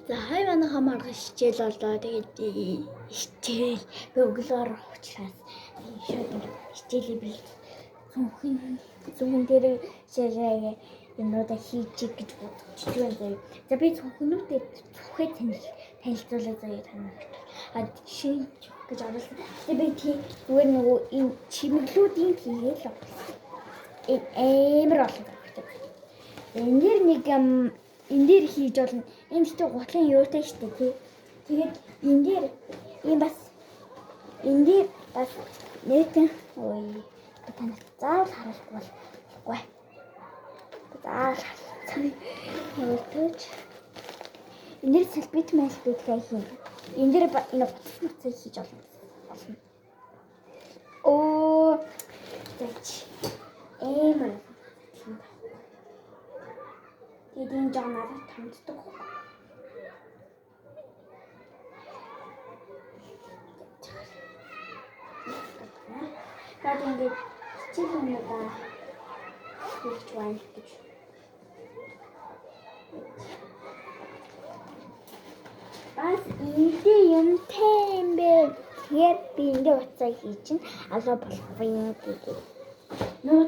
За хайваны хамаарах хичээл болоо. Тэгээд хичээл би өглөөр уучраас шууд хичээлээ бий. Зөвхөн дээр ширээ юмудаа хийж гэж бодож байна. За би зөвхөнүүдэд зөвхөн танилцуулаад заяа танаа. Жишээ гэж оруулсан. Тэгээд би тийм зүгээр нөгөө энэ чимэглүүдийн хийгээл амар олон хэрэгтэй. Энэ дээр хийж болно. Энэ ч гутлын юутай шүү дээ. Тэгээд энэ дээр бас нэтэн танаас заавал харуулахгүй болохгүй. Заавал харуулж. Энэ дээр салбит хэлэх юм. Энэ дээр энэ гутлын хийж болно. Оо тэч амар. Тэгээд энэ жоо надад томддог. Тэгээд ингээд хичээл юмудаа хийх байна гэж. Бас энэ юм тэмбэ тэгээд би ингээд уцаа хий чинь алга болохгүй юм гэдэг. Нөө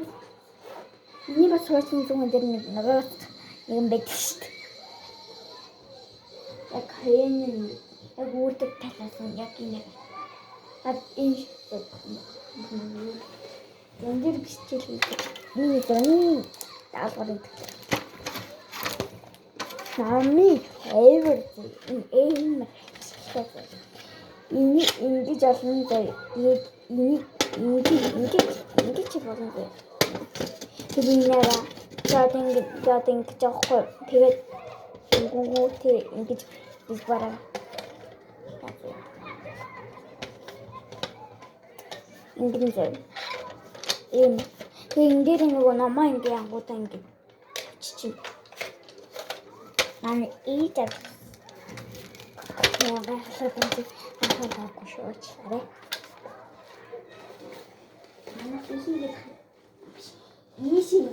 энэ бас хуучин зүгээр дээр нэг юм байдаг шүү дээ. Яг хаяаны яг үрдэг талаас нь яг энэ. Энэ энэ биччихэл би зөний даалгаврыг намайг эвэр энэ ингэж олон зай энэ чи болно зэ. Тэрнийра жадин гэж аахгүй. Тэгээд гүгүүтэй ингэж бис бараа. Ингэсэн. Энэ дээр нөгөө намаа ингэ ангуудаа ингэ чичи. Манай ийдэр. Яа гахлаа ахаагүй шууч. Арай. Манай хийгээд ийшин.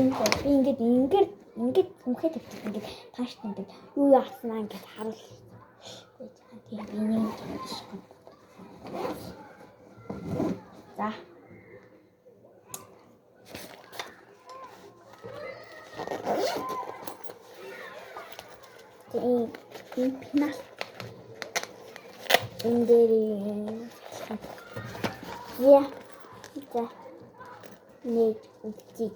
Би ингээд хүмхэд ингээд тааш тэндэг юу яаснаа ингээд харуул. Тэгээд би нэг юм. За. Энэ пинал. Энэ дээр яа. За. Нэг үгүй.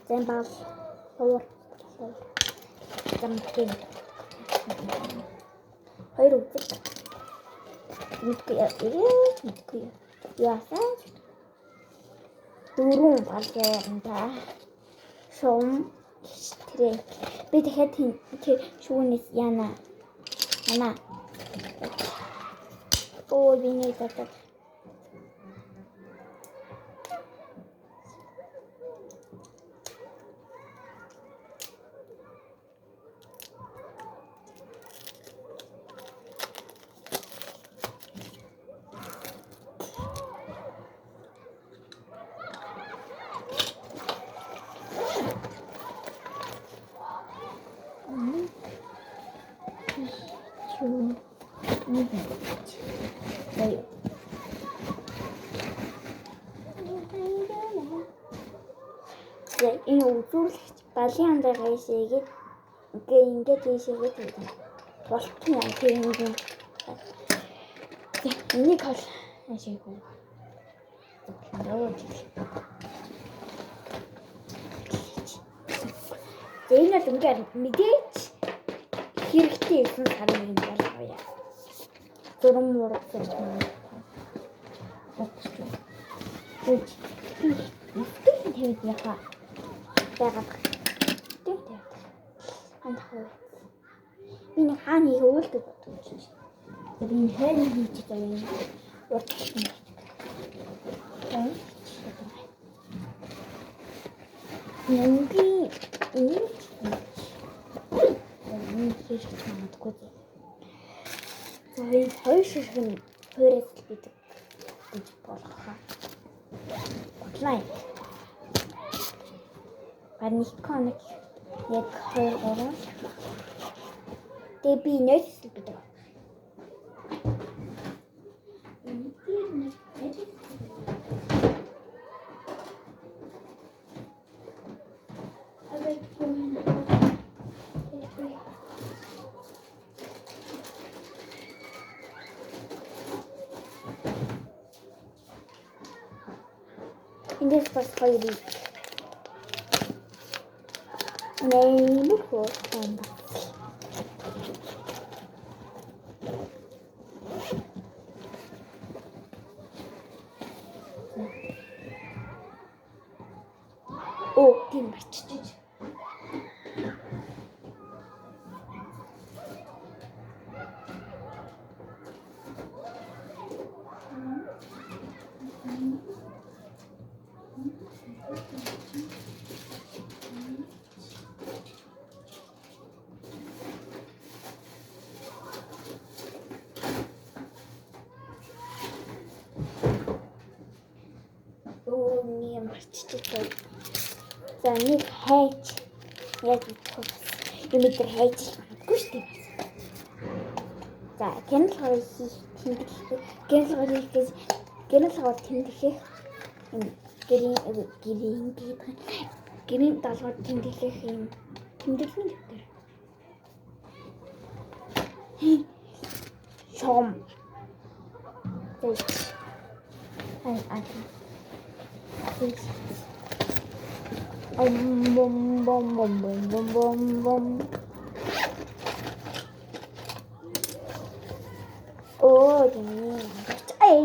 Зэмбал хоор замтэн хоёр үгүй яасан дөрөв балгаараа шум тэрэг би дахиад тэр шүүнээс яана оо биний татаа энэ үзүүлэгч балын андараа хийгээд ингээд хийшээгээд болтон юм тийм юм. Энийг хол ашиггүй. Энэ л ингээд мэдээч хэрэгтэй юм харна юм байна. Зурм мурсан юм. Тэгээд яха. Байгаад. Хантах. Энэ хааны хөвөлдөг бодож байна. Тэгээд энэ хайрны хийж байгаа юм. Урдчилсан. Энэ хийж чадахгүй. За энэ хоёр 2-аас л бидэг гэж болгоо. Бодлоо. Барны хоног яг 2-3. Тэгээ би нэрс бидэг. Эндээс бас 2 бий. Нэмэр хөөсөн ба. Оо, тийм барчиж. Оо, нэг барчиж байгаа. За нэг хайж яг тус юм дээр хайж магадгүй шүү дээ. За гэнэл хоёр хийх тэмдэглэх гэнэл хоёр хийхээс гэнэл хоёр тэмдэглэх юм гэрийн даалгавар тэмдэглэх юм тэмдэглэн дээр шом бом. Оо, тийм. Ай.